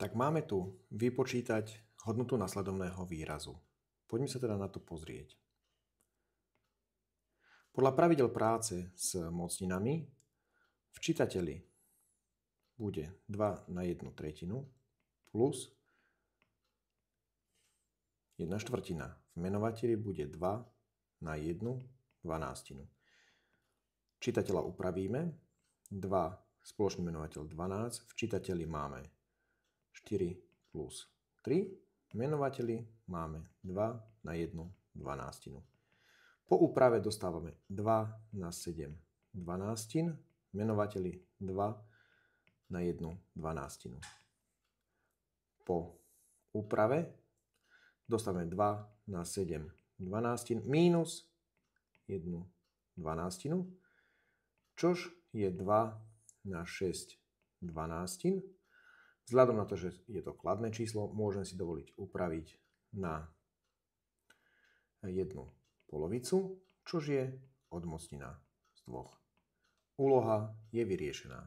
Tak máme tu vypočítať hodnotu nasledovného výrazu. Poďme sa teda na to pozrieť. Podľa pravidel práce s mocninami v čítateli bude 2 na 1/3 plus 1/4. V menovateli bude 2 na 1/12. Čitateľa upravíme. 2 spoločný menovateľ 12. V čitateli máme 4 plus 3. V menovateli máme 2 na 1/12. Po úprave dostávame 2 na 7/12. V menovateli 2 na 1/12. Po úprave dostávame 2 na 7/12 minus 1/12, čož je 2 na 6/12. Vzhľadom na to, že je to kladné číslo, môžem si dovoliť upraviť na 1/2, čož je odmocnina z 2. Úloha je vyriešená.